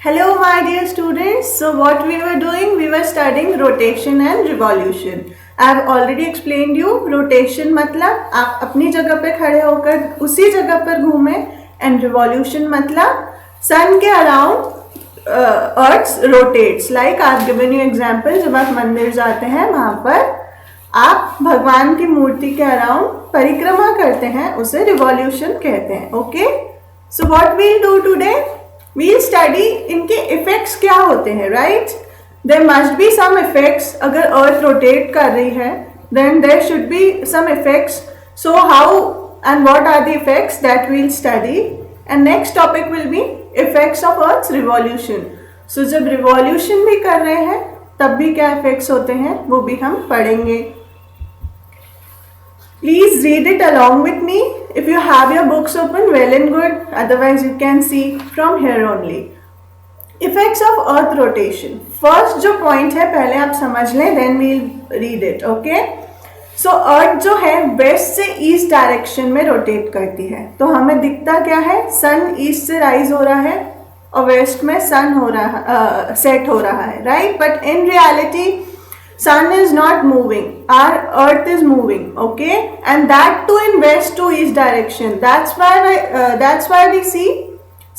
Hello, my dear students. So, what we were doing, we were studying rotation and revolution. I have already explained you rotation मतलब आप अपनी जगह पे खड़े होकर उसी जगह पर घूमें and revolution मतलब sun के around earth rotates. Like I've given you example, जब आप मंदिर जाते हैं वहाँ पर आप भगवान की मूर्ति के अराउंड परिक्रमा करते हैं, उसे रिवॉल्यूशन कहते हैं. Okay, so what we'll do today, we'll study इनके इफेक्ट्स क्या होते हैं. Right, there must be some effects. अगर अर्थ रोटेट कर रही है then there should be some effects. So how and what are the effects that we'll study. And next topic will be effects of earth revolution. So जब revolution भी कर रहे हैं तब भी क्या इफेक्ट्स होते हैं वो भी हम पढ़ेंगे. Please read it along with me. If you have your books open, well and good. Otherwise, you can see from here only. Effects of Earth rotation. First जो point है पहले आप समझ लें, then we'll read it. Okay? So Earth जो है west से east direction में rotate करती है. तो हमें दिखता क्या है? Sun east से rise हो रहा है और west में sun हो रहा set हो रहा है. Right? But in reality, sun is not moving, our earth is moving. Okay, and that too in west to east direction. That's why we see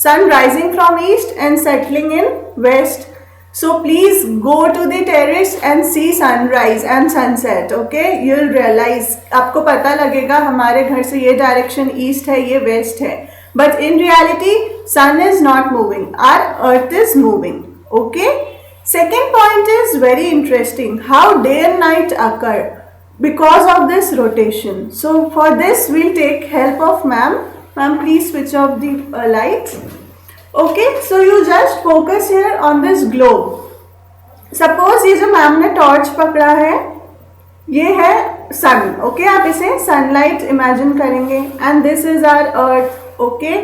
sun rising from east and settling in west. So please go to the terrace and see sunrise and sunset. Okay, you'll realize, आपको पता लगेगा हमारे घर से ये direction east है, ये west है, but in reality sun is not moving, our earth is moving. Okay. Second point is very interesting, how day and night occur because of this rotation. So for this we'll take help of ma'am. Ma'am, please switch off the lights. Okay, so you just focus here on this globe. Suppose ये जो ma'am ने torch पकड़ा है ये है सन. Okay, आप इसे sunlight imagine करेंगे and this is our earth. Okay,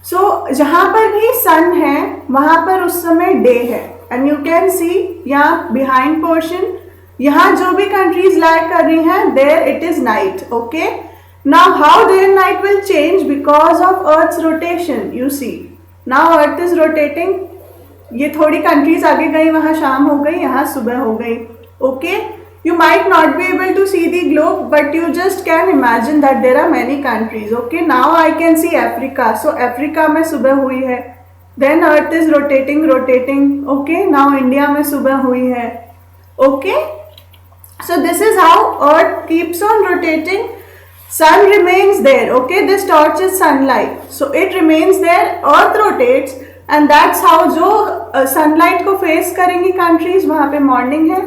so जहाँ पर भी सन है वहाँ पर उस समय डे है. And you can see यहाँ behind portion, यहाँ जो भी countries lie कर रही हैं there it is night. Okay, now how day and night will change because of Earth's rotation. You see, now Earth is rotating. ये थोड़ी countries आगे गई, वहाँ शाम हो गई, यहाँ सुबह हो गई. Okay, you might not be able to see the globe, but you just can imagine that there are many countries. Okay, now I can see Africa. So Africa में सुबह हुई है. Then Earth is rotating. Okay, now India में सुबह हुई है. Okay, so this is how Earth keeps on rotating. Sun remains there. Okay, this torch is sunlight, so it remains there. Earth rotates, and that's how जो sunlight को face करेंगी countries वहाँ पे morning है,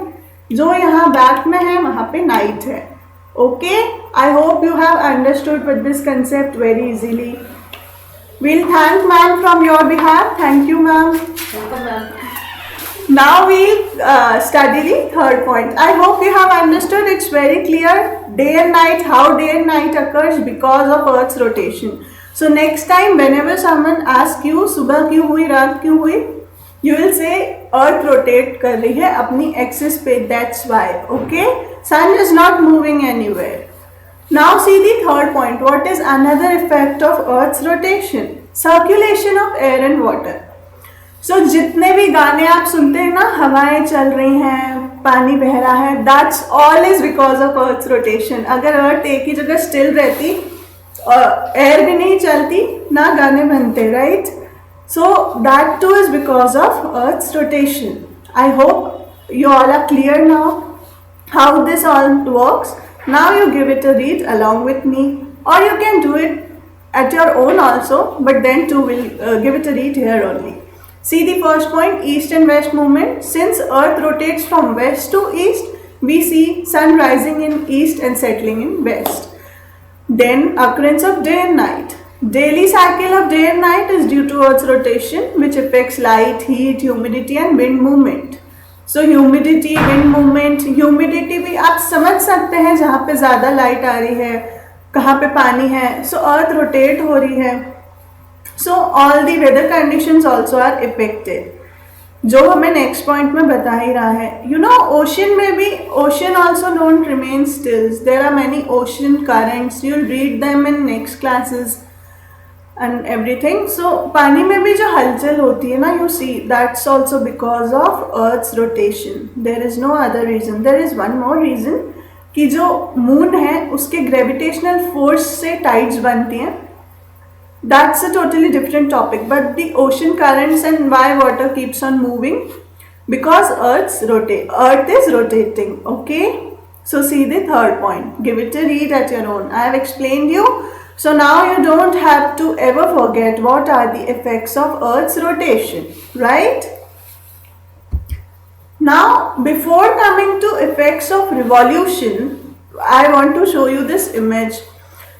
जो यहाँ back में है वहाँ पे night है. Okay, I hope you have understood with this concept very easily. We'll thank ma'am from your behalf. Thank you, ma'am. Welcome, ma'am. Now we'll study the third point. I hope you have understood. It's very clear. Day and night, how day and night occurs because of Earth's rotation. So next time, whenever someone asks you, सुबह क्यों हुई, रात क्यों हुई, you will say Earth rotate कर रही है अपनी axis पे. That's why. Okay. Sun is not moving anywhere. Now see the third point. What is another effect of Earth's rotation? Circulation of air and water. So जितने भी गाने आप सुनते हैं ना, हवाएं चल रही हैं, पानी बह रहा है, that's all is because of Earth's rotation. अगर अर्थ एक ही जगह स्टिल रहती और एयर भी नहीं चलती, ना गाने बनते. Right, so that too is because of Earth's rotation. I hope you all are clear now how this all works. Now you give it a read along with me, or you can do it at your own also, but then too will give it a read here only. See the first point, east and west movement. Since Earth rotates from west to east, we see sun rising in east and settling in west. Then occurrence of day and night. Daily cycle of day and night is due to Earth's rotation, which affects light, heat, humidity and wind movement. So humidity, wind movement. Humidity भी आप समझ सकते हैं, जहाँ पे ज़्यादा light आ रही है, कहाँ पे पानी है, सो अर्थ रोटेट हो रही है. So all the weather conditions also are affected, जो हमें नेक्स्ट पॉइंट में बता ही रहा है. यू नो, ओशन में भी, ocean also don't remain still. There are many ocean currents. You will read them in next classes. And everything. So पानी में भी जो हलचल होती है ना, you see that's also because of earth's rotation. There is no other reason. There is one more reason कि जो मून है उसके ग्रेविटेशनल फोर्स से टाइड्स बनती हैं. That's a totally different topic, but the ocean currents and why water keeps on moving, because Earth is rotating. Okay, so see the third point. Give it a read at your own. I have explained you, so now you don't have to ever forget what are the effects of Earth's rotation, right? Now, before coming to effects of revolution, I want to show you this image.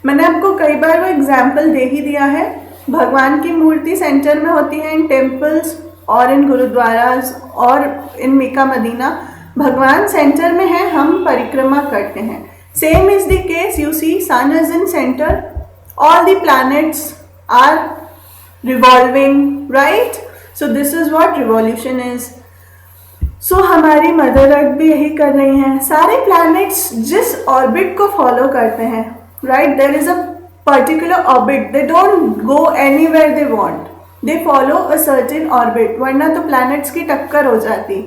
मैंने आपको कई बार वो example दे ही दिया है. भगवान की मूर्ति centre में होती है इन टेम्पल्स और इन गुरुद्वारास और इन मीका मदीना. भगवान सेंटर में है, हम परिक्रमा करते हैं. Same is the case, you see sun is in centre, all the planets are revolving, right? So this is what revolution is. So हमारी मदर अर्थ भी यही कर रही हैं. सारे प्लैनेट्स जिस ऑर्बिट को फॉलो करते हैं, right, there is a particular orbit. They don't go anywhere they want. They follow a certain orbit. वरना तो planets की टक्कर हो जाती.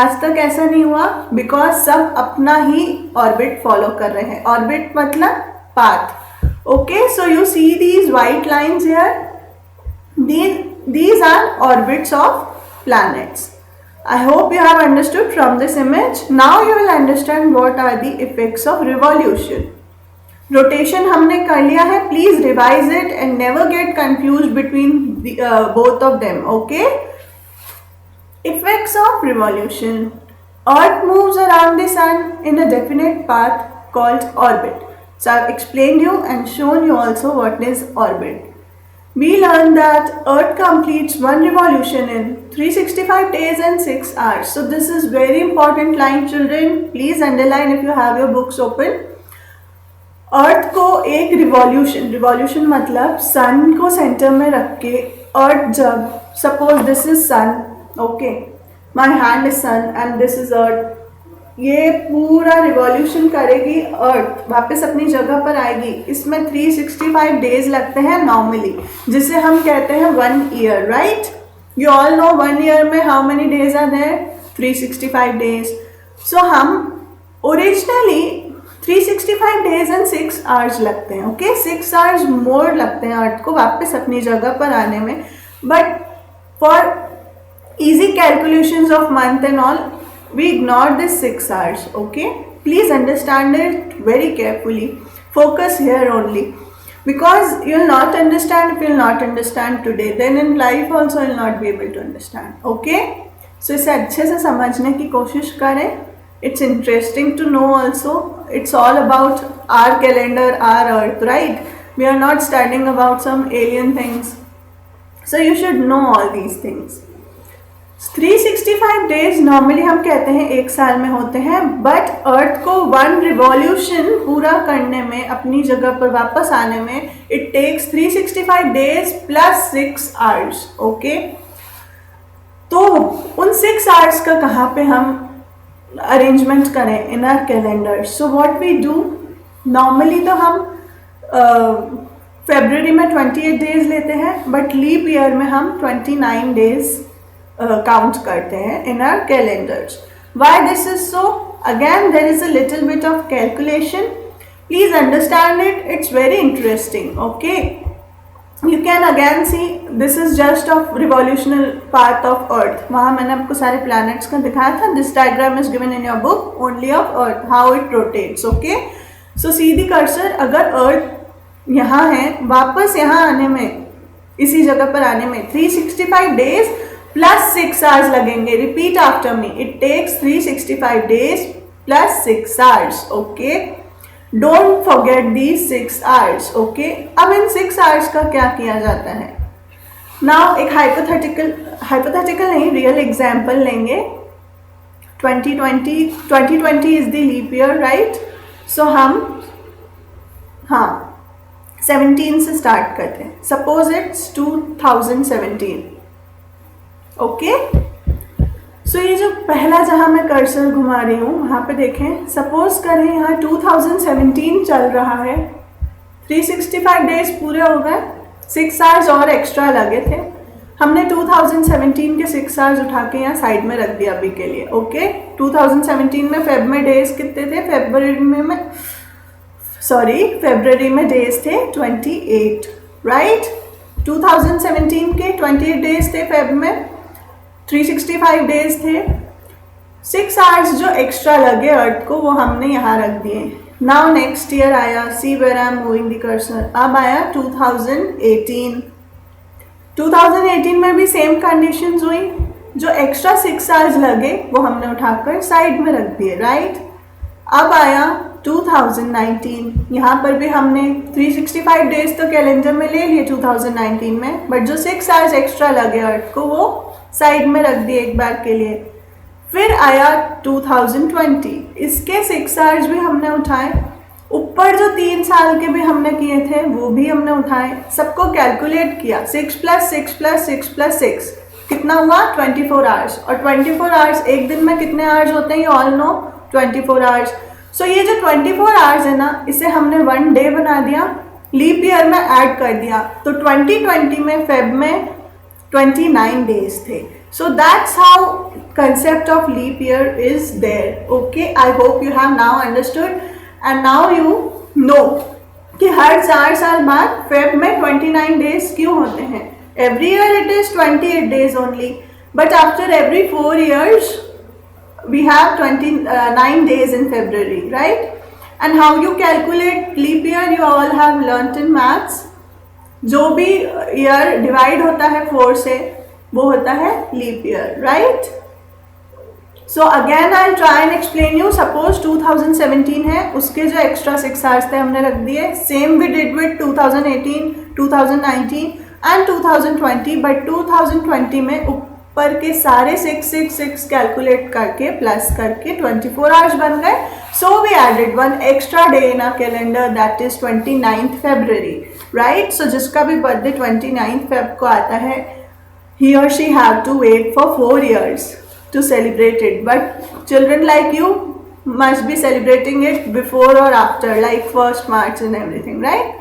आज तक ऐसा नहीं हुआ because सब अपना ही orbit follow कर रहे हैं. Orbit मतलब path. Okay, so you see these white lines here. These are orbits of planets. I hope you have understood from this image. Now you will understand what are the effects of revolution. Rotation हमने कर लिया है. Please revise it and never get confuse between both of them. Okay, effects of revolution. Earth moves around the sun in a definite path called orbit. So I explain you and shown you also what is orbit. We learned that Earth completes one revolution in 365 days and 6 hours. So this is very important line, children. Please underline if you have your books open. अर्थ को एक revolution मतलब सन को centre में रख के earth, जब suppose this is sun, okay, my hand is sun and this is earth, ये पूरा रिवॉल्यूशन करेगी. अर्थ वापस अपनी जगह पर आएगी. इसमें 365 डेज लगते हैं नॉर्मली, जिसे हम कहते हैं 1 year, right? You all know 1 year में how many days are there? 365 days. So हम ओरिजिनली 365 डेज एंड 6 आवर्स लगते हैं. ओके, 6 आवर्स मोर लगते हैं अर्थ को वापस अपनी जगह पर आने में. But for easy calculations of month and all, we ignore this 6 hours. Okay, please understand it very carefully. Focus here only, because you will not understand. If you will not understand today, then in life also will not be able to understand. Okay, so इसे अच्छे से समझने की कोशिश करें. It's interesting to know also. It's all about our calendar, our earth, right? We are not studying about some alien things. So you should know all these things. 365 days normally हम कहते हैं एक साल में होते हैं, but अर्थ को 1 revolution पूरा करने में, अपनी जगह पर वापस आने में, it takes 365 days plus 6 hours. Okay? तो उन 6 hours का कहाँ पे हम अरेंजमेंट करें in our calendar? So what we do, normally तो हम फरवरी में 28 डेज लेते हैं, बट लीप ईयर में हम 29 डेज काउंट करते हैं in our calendars. Why this is so? Again there is a little bit of calculation. Please understand it. It's very interesting. Okay, you can again see this is just of revolutionary path of earth. वहाँ मैंने आपको सारे planets का दिखाया था. This diagram is given in your book only of earth, how it rotates. Okay, so see the cursor. अगर earth यहाँ है, वापस यहाँ आने में, इसी जगह पर आने में 365 days plus 6 hours लगेंगे. Repeat after me. It takes 365 days plus 6 hours. Okay, don't forget these 6 hours. Okay, अब इन 6 hours का क्या किया जाता है? नाउ एक हाइपोथेटिकल नहीं, रियल एग्जाम्पल लेंगे. 2020 is the leap year, right? So हम 17 से स्टार्ट करते हैं. Suppose it's 2017. ओके, सो ये जो पहला जहाँ मैं कर्सर घुमा रही हूँ वहाँ पे देखें. सपोज करें यहाँ 2017 चल रहा है. 365 डेज पूरे हो गए. 6 आवर्स और एक्स्ट्रा लगे थे, हमने 2017 के 6 आवर्स उठा के यहाँ साइड में रख दिया अभी के लिए। ओके, 2017 में फेब में डेज कितने थे, फरवरी में डेज थे 28, राइट। 2017 के 28 डेज थे, फेब में 365 डेज थे। 6 आवर्स जो एक्स्ट्रा लगे अर्थ को वो हमने यहाँ रख दिए। नाउ नेक्स्ट ईयर आया, see where I am moving the cursor, अब आया 2018। 2018 में भी सेम कंडीशंस हुई, जो एक्स्ट्रा 6 आवर्स लगे वो हमने उठाकर साइड में रख दिए, राइट। अब आया 2019, यहाँ पर भी हमने 365 डेज तो कैलेंडर में ले लिए 2019 में, बट जो 6 आवर्स एक्स्ट्रा लगे अर्थ को वो साइड में रख दिए एक बार के लिए। फिर आया 2020, इसके 6 आवर्स भी हमने उठाए, ऊपर जो 3 साल के भी हमने किए थे वो भी हमने उठाए, सबको कैलकुलेट किया, 6 + 6 + 6 + 6 कितना हुआ 24 आवर्स। और 24 आवर्स एक दिन में कितने आवर्स होते हैं, यू ऑल नो, 24 आवर्स। सो ये जो 24 आवर्स है ना, इसे हमने 1 डे बना दिया, लीप ईयर में ऐड कर दिया, तो 2020 में फेब में 29 डेज थे। So that's how concept of leap year is there. Okay, I hope you have now understood and now you know कि हर 4 साल बाद फेब में 29 डेज क्यों होते हैं। Every year it is 28 days only, but after every 4 years we have 29 days in February, right? And how you calculate leap year you all have learnt in maths. जो भी year divide होता है 4 से वो होता है leap year, right. So again I try and explain you. Suppose 2017 है, उसके जो एक्स्ट्रा 6 आवर्स थे हमने रख दिए, same we did with 2018, 2019 and 2020, but 2020 में ऊपर के सारे 6 कैलकुलेट करके प्लस करके 24 आवर्स बन गए। So we added 1 extra day in our calendar, that is 29th February, right. So जिसका भी बर्थडे 29th Feb को आता है, he or she have to wait for 4 years to celebrate it, but children like you must be celebrating it before or after, like 1st March and everything, right?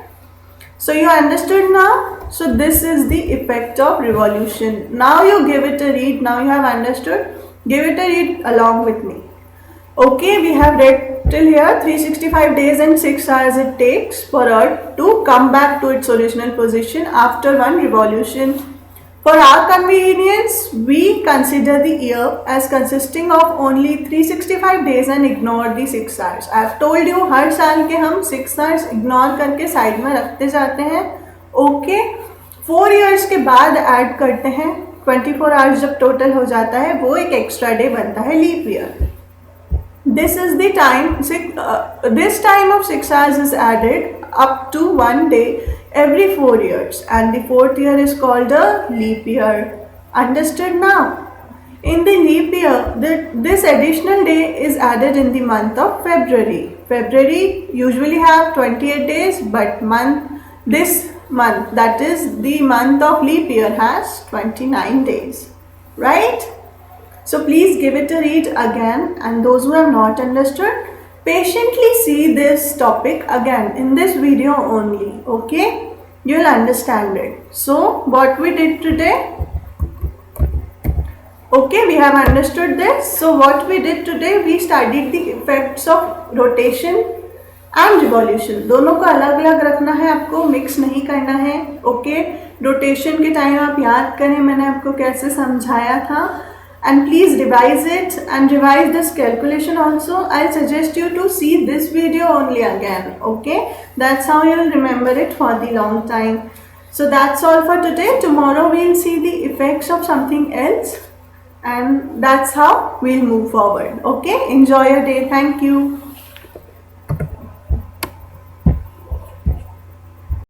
So you understood now? So this is the effect of revolution. Now you give it a read. Now you have understood. Give it a read along with me. Okay, we have read till here 365 days and 6 hours it takes for Earth to come back to its original position after one revolution. For our convenience, we consider the year as consisting of only 365 days and ignore the 6 hours. I have told you हर साल के हम 6 hours ignore करके side में रखते जाते हैं। Okay, 4 years के बाद ऐड करते हैं, 24 hours जब टोटल हो जाता है वो एक एक्स्ट्रा डे बनता है leap year. This is the time, this time of 6 hours is added up to 1 day every 4 years, and the 4th year is called a leap year. Understood now? In the leap year, this additional day is added in the month of February. February usually have 28 days, but this month, that is the month of leap year, has 29 days, right? So please give it a read again, and those who have not understood, patiently see this topic again in this video only, okay? You'll understand it. So what we did today, okay, we have understood this. So what we did today, we studied the effects of rotation and revolution. दोनों को अलग अलग रखना है, आपको mix नहीं करना है, ओके। रोटेशन के टाइम आप याद करें मैंने आपको कैसे समझाया था, and please revise it and revise this calculation also. I'll suggest you to see this video only again, okay? That's how you'll remember it for the long time. So that's all for today. Tomorrow we'll see the effects of something else, and that's how we'll move forward, okay? Enjoy your day. Thank you.